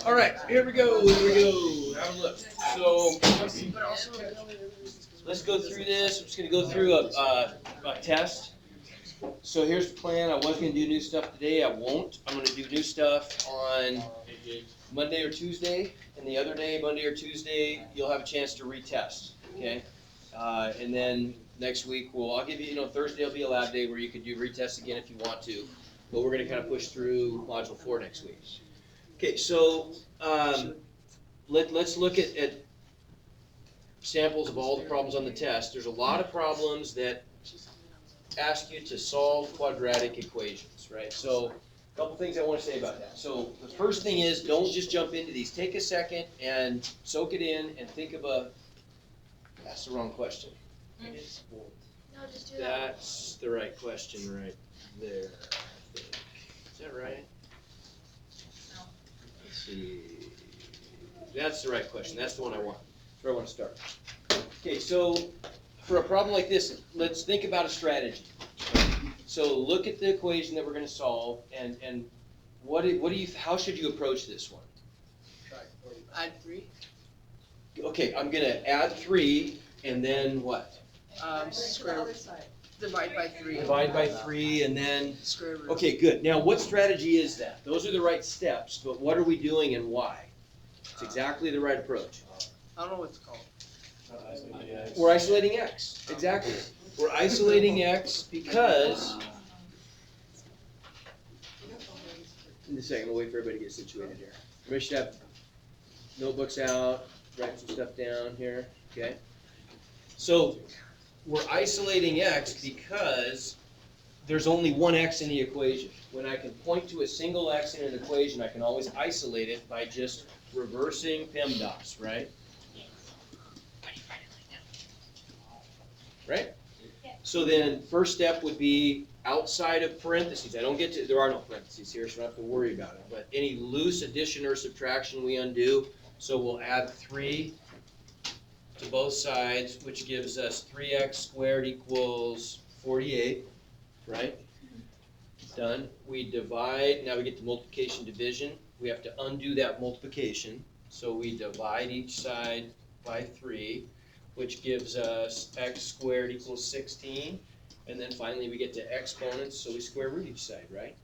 All right, here we go. Have a look. So let's go through this. I'm just going to go through a test. So here's the plan. I was going to do new stuff today. I won't. I'm going to do new stuff on Monday or Tuesday. And the other day, Monday or Tuesday, you'll have a chance to retest. Okay? And then next week, I'll give you, Thursday will be a lab day where you could do retest again if you want to. But we're going to kind of push through Module 4 next week. Okay, so let's look at samples of all the problems on the test. There's a lot of problems that ask you to solve quadratic equations, right? So a couple things I want to say about that. So the first thing is, don't just jump into these. Take a second and soak it in and think of that's the wrong question. No, just do that. That's the right question right there, I think. Is that right? No. Let's see. That's the right question. That's the one I want. That's where I want to start. Okay, so for a problem like this, let's think about a strategy. So look at the equation that we're going to solve, and how should you approach this one? Add 3. Okay, I'm going to add 3, and then what? Divide by 3. Divide by 3, and then Square root. okay, good. Now, what strategy is that? Those are the right steps, but what are we doing and why? It's exactly the right approach. I don't know what it's called. We're isolating x. Exactly. We're isolating x because. In a second, we'll wait for everybody to get situated here. Everybody should have notebooks out, write some stuff down here. Okay. So we're isolating x because there's only one x in the equation. When I can point to a single x in an equation, I can always isolate it by just reversing PEMDAS, right? Right? So then first step would be outside of parentheses. There are no parentheses here, so I don't have to worry about it. But any loose addition or subtraction we undo. So we'll add 3 to both sides, which gives us 3x squared equals 48, right? Done. We divide, now we get to multiplication division. We have to undo that multiplication. So we divide each side by 3, which gives us x squared equals 16. And then finally we get to exponents, so we square root each side, right?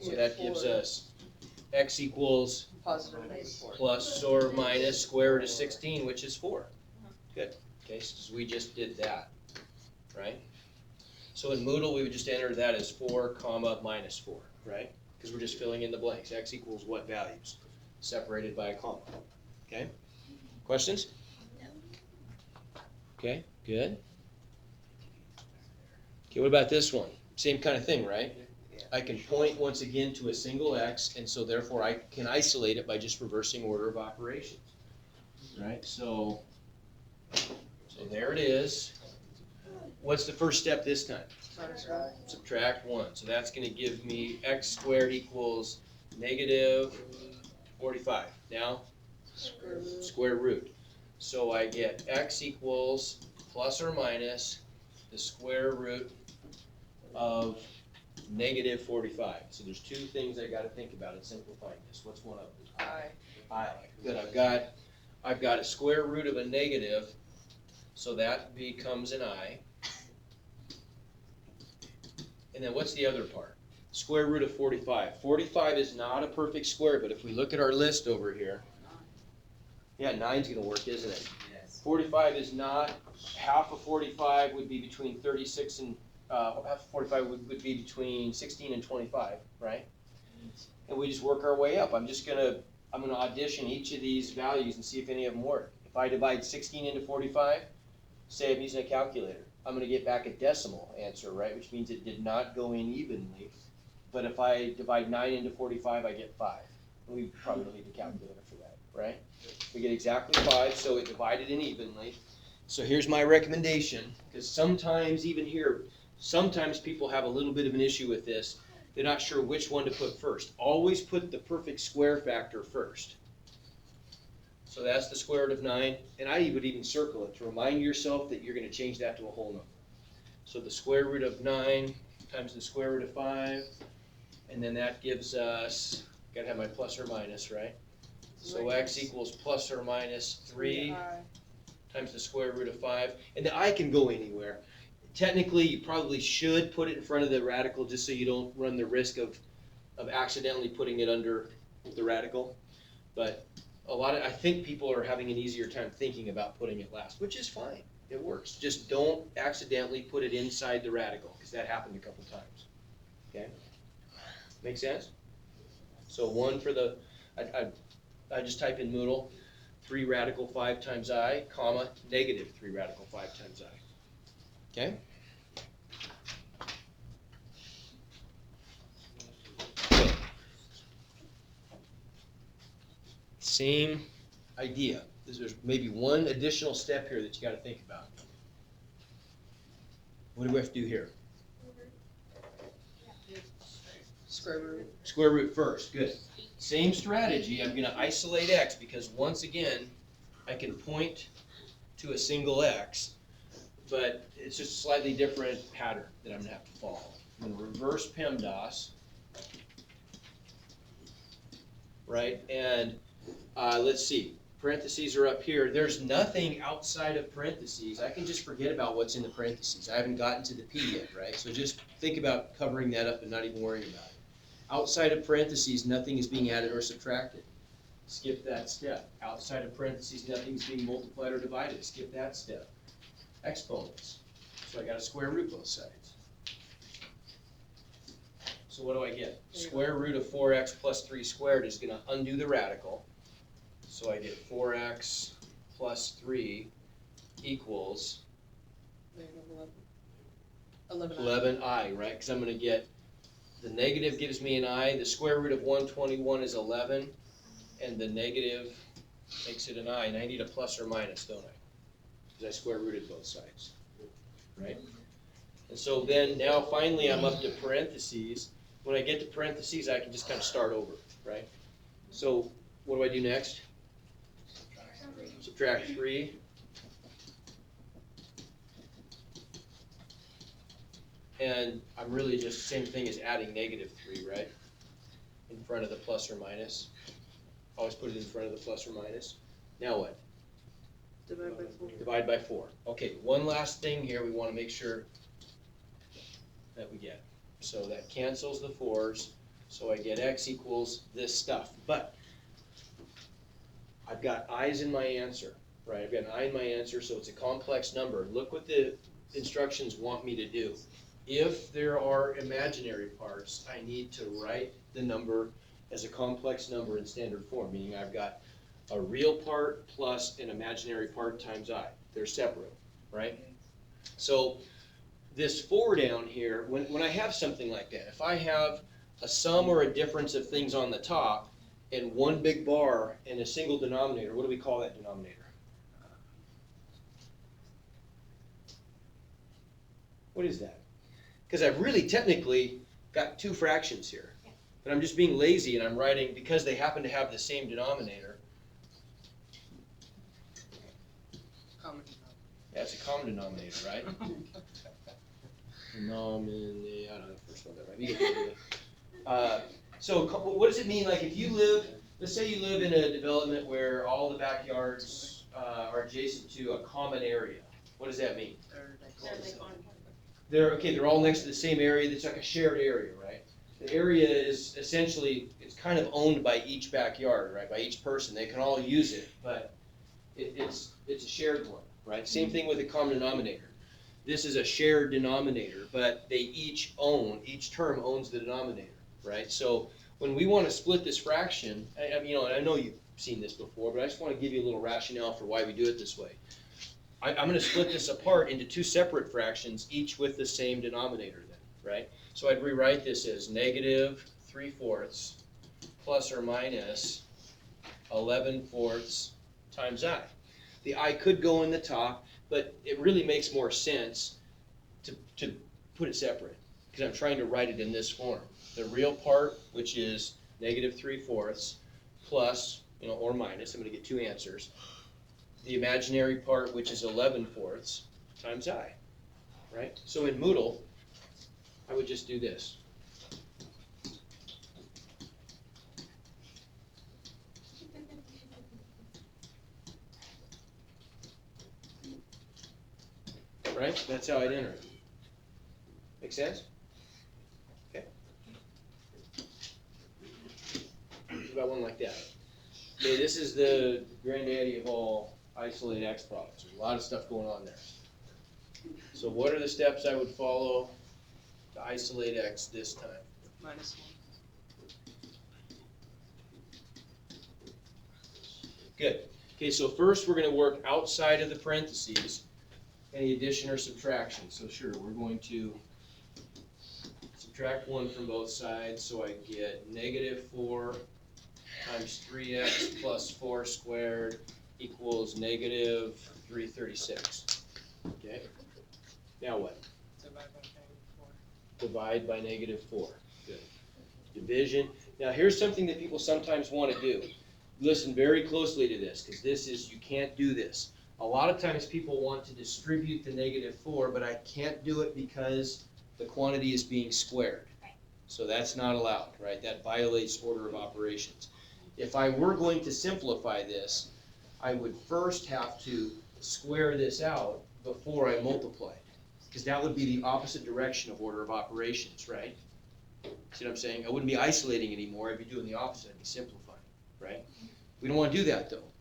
So that gives us x equals Positive plus or minus square root of 16, which is 4. Good. Okay, so we just did that, right? So in Moodle, we would just enter that as 4 comma minus 4, right? Because we're just filling in the blanks. X equals what values? Separated by a comma. Okay? Questions? Okay, good. Okay, what about this one? Same kind of thing, right? I can point once again to a single x, and so therefore I can isolate it by just reversing order of operations. Right? So there it is. What's the first step this time? Subtract 1. So that's going to give me x squared equals negative 45. Now, square root. So I get x equals plus or minus the square root of negative 45. So there's 2 things I got to think about in simplifying this. What's one of them? I. Good. I've got a square root of a negative, so that becomes an I. And then what's the other part? Square root of 45. 45 is not a perfect square, but if we look at our list over here, yeah, 9's going to work, isn't it? Yes. 45 is not, half of 45 would be between 36 and, half of 45 would be between 16 and 25, right? And we just work our way up. I'm going to audition each of these values and see if any of them work. If I divide 16 into 45, say I'm using a calculator, I'm going to get back a decimal answer, right? Which means it did not go in evenly. But if I divide 9 into 45, I get 5. And we probably don't need a calculator for that, right? We get exactly 5, so it divided in evenly. So here's my recommendation, because sometimes even here, sometimes people have a little bit of an issue with this. They're not sure which one to put first. Always put the perfect square factor first. So that's the square root of 9, and I would even circle it to remind yourself that you're going to change that to a whole number. So the square root of 9 times the square root of 5 And then that gives us, gotta have my plus or minus, right? So x equals plus or minus 3 times the square root of 5. And the I can go anywhere. Technically, you probably should put it in front of the radical just so you don't run the risk of accidentally putting it under the radical. But I think people are having an easier time thinking about putting it last, which is fine. It works. Just don't accidentally put it inside the radical, because that happened a couple times. Okay? Make sense? So 1 for the, I just type in Moodle, 3 radical 5 times I, comma, negative 3 radical 5 times I. Okay? Same idea. There's maybe one additional step here that you got to think about. What do we have to do here? Square root. Square root first. Good. Same strategy. I'm going to isolate x because once again, I can point to a single x, but it's just a slightly different pattern that I'm going to have to follow. I'm going to reverse PEMDAS, right? And let's see. Parentheses are up here. There's nothing outside of parentheses. I can just forget about what's in the parentheses. I haven't gotten to the P yet, right? So just think about covering that up and not even worrying about it. Outside of parentheses, nothing is being added or subtracted. Skip that step. Outside of parentheses, nothing is being multiplied or divided. Skip that step. Exponents. So I got to square root both sides. So what do I get? Square root of 4x plus 3 squared is going to undo the radical. So I get 4x plus 3 equals 11i, right? Because I'm going to get, the negative gives me an I, the square root of 121 is 11, and the negative makes it an I, and I need a plus or minus, don't I? Because I square rooted both sides, right? And so then now finally I'm up to parentheses. When I get to parentheses, I can just kind of start over, right? So what do I do next? Subtract 3. And I'm really just same thing as adding negative 3, right? In front of the plus or minus. Always put it in front of the plus or minus. Now what? Divide by 4. Divide by 4. Okay, one last thing here we want to make sure that we get. So that cancels the 4s. So I get x equals this stuff. But I've got i's in my answer, right? I've got an I in my answer, so it's a complex number. Look what the instructions want me to do. If there are imaginary parts, I need to write the number as a complex number in standard form, meaning I've got a real part plus an imaginary part times I. They're separate, right? So this 4 down here, when I have something like that, if I have a sum or a difference of things on the top, and one big bar and a single denominator, what do we call that denominator? What is that? Because I've really technically got 2 fractions here. But I'm just being lazy and I'm writing, because they happen to have the same denominator. Common denominator. Yeah, it's a common denominator, right? Denominator, I don't know the first one, right? You get the idea. So what does it mean, like if you live, let's say you live in a development where all the backyards are adjacent to a common area. What does that mean? They're all next to the same area. It's like a shared area, right? The area is essentially, it's kind of owned by each backyard, right? By each person. They can all use it, but it's a shared one, right? Same thing with a common denominator. This is a shared denominator, but they each term owns the denominator, right? So when we want to split this fraction, I know you've seen this before, but I just want to give you a little rationale for why we do it this way. I'm going to split this apart into 2 separate fractions, each with the same denominator then, right? So I'd rewrite this as negative 3/4 plus or minus 11/4 times I. The I could go in the top, but it really makes more sense to put it separate, because I'm trying to write it in this form. The real part, which is negative 3/4 plus, or minus, I'm going to get 2 answers. The imaginary part, which is 11/4 times I, right? So in Moodle, I would just do this. right? That's how I'd enter it. Make sense? Okay. About one like that. Okay, this is the granddaddy of all isolated X problems. There's a lot of stuff going on there. So what are the steps I would follow to isolate X this time? -1. Good. Okay, so first we're going to work outside of the parentheses, any addition or subtraction. So sure, we're going to subtract 1 from both sides, so I get -4 times 3x plus 4 squared equals -336. Okay? Now what? Divide by -4. Divide by -4. Good. Division. Now here's something that people sometimes want to do. Listen very closely to this, because this is, you can't do this. A lot of times people want to distribute the -4, but I can't do it because the quantity is being squared. So that's not allowed, right? That violates order of operations. If I were going to simplify this, I would first have to square this out before I multiply it, because that would be the opposite direction of order of operations, right? See what I'm saying? I wouldn't be isolating anymore, I'd be doing the opposite, I'd be simplifying, right? We don't want to do that though.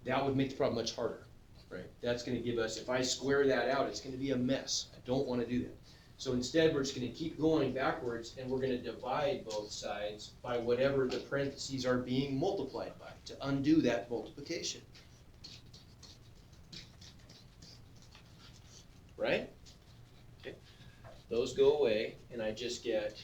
That would make the problem much harder, right? That's going to give us, if I square that out, it's going to be a mess. I don't want to do that. So instead, we're just going to keep going backwards, and we're going to divide both sides by whatever the parentheses are being multiplied by to undo that multiplication. Right? Okay. Those go away, and I just get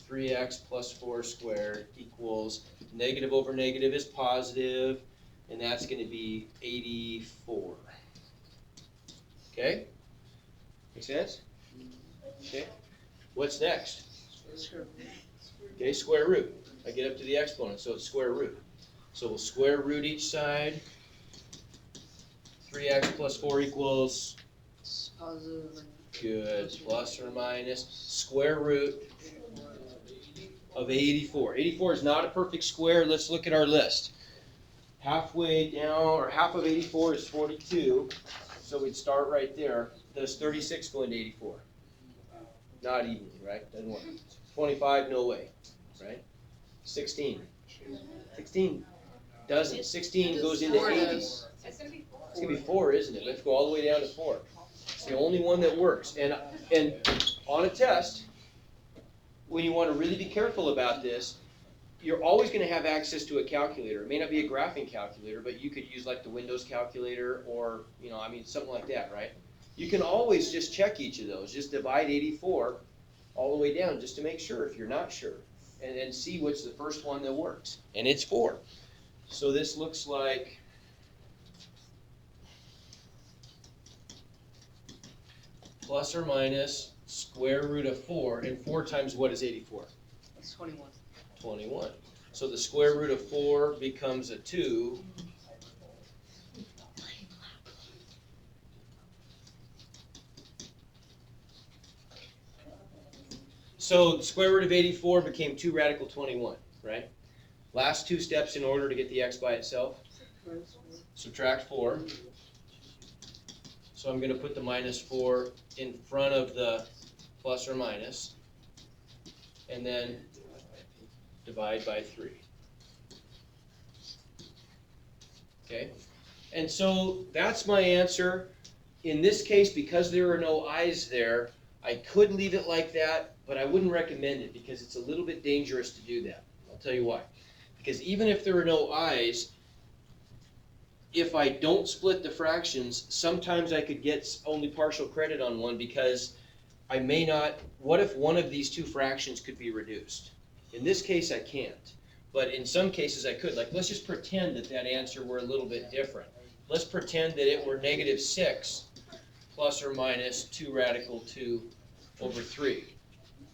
3x plus 4 squared equals negative over negative is positive, and that's going to be 84. Okay? Make sense? Okay. What's next? Okay, square root. I get up to the exponent, so it's square root. So we'll square root each side. 3x plus 4 equals? It's positive and Good. Plus or minus square root of 84. 84 is not a perfect square. Let's look at our list. Halfway down, or half of 84 is 42. So we'd start right there. Does 36 go into 84? Not evenly, right? Doesn't work. 25, no way, right? 16. 16 doesn't. 16 goes into 80. It's going to be 4, isn't it? Let's go all the way down to 4. It's the only one that works. And on a test, when you want to really be careful about this, you're always going to have access to a calculator. It may not be a graphing calculator, but you could use like the Windows calculator or, something like that, right? You can always just check each of those. Just divide 84 all the way down just to make sure if you're not sure. And see what's the first one that works. And it's 4. So this looks like plus or minus square root of 4. And 4 times what is 84? it's 21. 21. So the square root of 4 becomes a 2. So the square root of 84 became 2 radical 21, right? Last 2 steps in order to get the x by itself. Subtract 4. So I'm going to put the minus 4 in front of the plus or minus. And then divide by 3. Okay? And so that's my answer. In this case, because there are no i's there, I could leave it like that, but I wouldn't recommend it because it's a little bit dangerous to do that. I'll tell you why. Because even if there are no i's, if I don't split the fractions, sometimes I could get only partial credit on one because I may not. What if one of these 2 fractions could be reduced? In this case, I can't. But in some cases, I could. Like, let's just pretend that that answer were a little bit different. Let's pretend that it were -6 plus or minus 2 radical 2 over 3.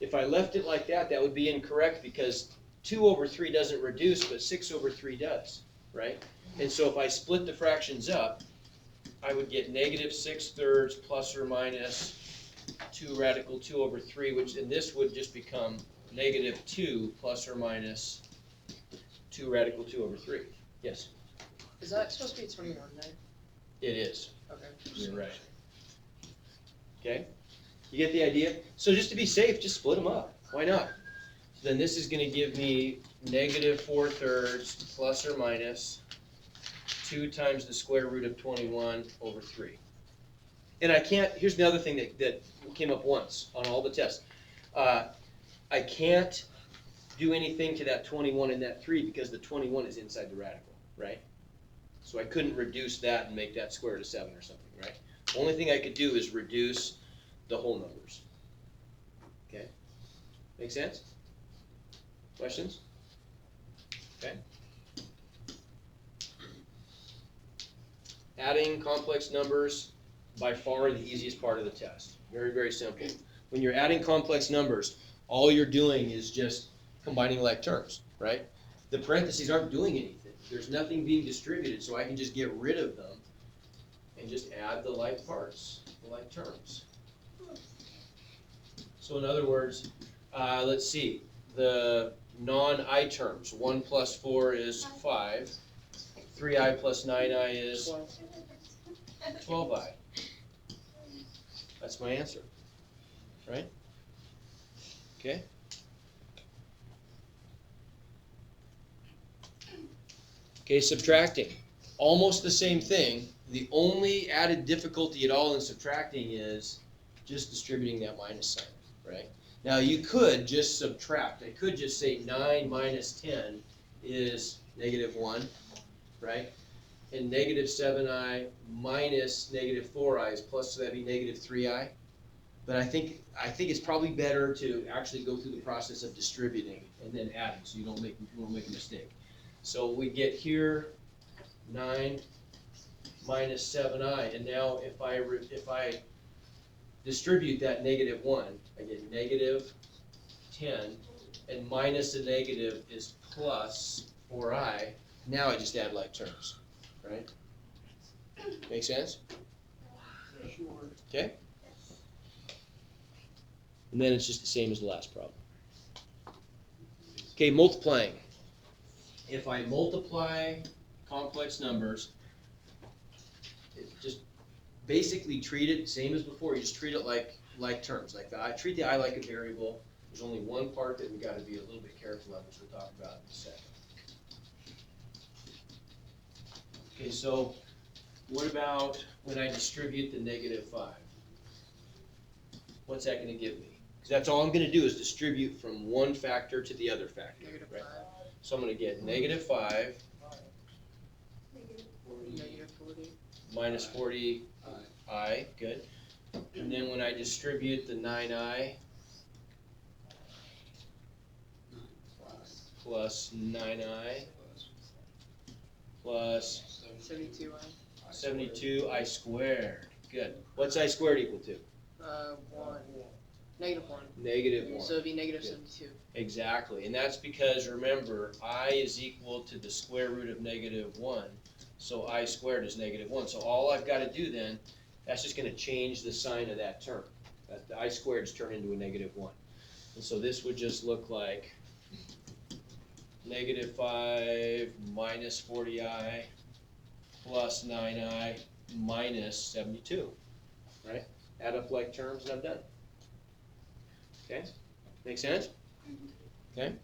If I left it like that, that would be incorrect because 2 over 3 doesn't reduce, but 6 over 3 does, right? And so if I split the fractions up, I would get -6/3 plus or minus 2 radical 2 over 3, which in this would just become -2 plus or minus 2 radical 2 over 3. Yes? Is that supposed to be 21 then? It is. Okay. You're right. Okay? You get the idea? So just to be safe, just split them up. Why not? So then this is gonna give me -4/3 plus or minus 2 times the square root of 21 over 3. And I can't, here's the other thing that came up once on all the tests. I can't do anything to that 21 and that 3 because the 21 is inside the radical, right? So I couldn't reduce that and make that square root of 7 or something, right? The only thing I could do is reduce the whole numbers. Okay? Make sense? Questions? Okay. Adding complex numbers, by far the easiest part of the test. Very, very simple. When you're adding complex numbers, all you're doing is just combining like terms, right? The parentheses aren't doing anything. There's nothing being distributed, so I can just get rid of them and just add the like parts, the like terms. So in other words, let's see, the non-I terms, 1 plus 4 is 5, 3i plus 9i is 12i. That's my answer, right? Okay? Okay, subtracting. Almost the same thing. The only added difficulty at all in subtracting is just distributing that minus sign, right? Now you could just subtract. I could just say 9 minus 10 is -1, right? And -7i minus -4i is plus, so that'd be -3i. But I think it's probably better to actually go through the process of distributing and then adding, so you won't make a mistake. So we get here 9 minus 7i, and now if I distribute that -1, I get -10, and minus a negative is plus 4i. Now I just add like terms, right? Make sense? Okay? And then it's just the same as the last problem. Okay, multiplying. If I multiply complex numbers, just basically treat it same as before. You just treat it like terms. I treat the I like a variable. There's only one part that we got to be a little bit careful of, which we'll talk about in a second. Okay, so what about when I distribute the -5? What's that going to give me? Because that's all I'm going to do is distribute from one factor to the other factor. Right? -5. So I'm going to get -5 -40. minus 40i, good. And then when I distribute the 9i plus 9i plus 72i. 72i squared. Good. What's I squared equal to? 1. -1. -1. So it'd be Good. -72. Exactly. And that's because, remember, I is equal to the square root of -1. So I squared is -1. So all I've got to do then, that's just going to change the sign of that term. The I squared is turned into a -1. And so this would just look like -5 minus 40i plus 9i minus 72. Right? Add up like terms and I'm done. Okay? Make sense? Okay?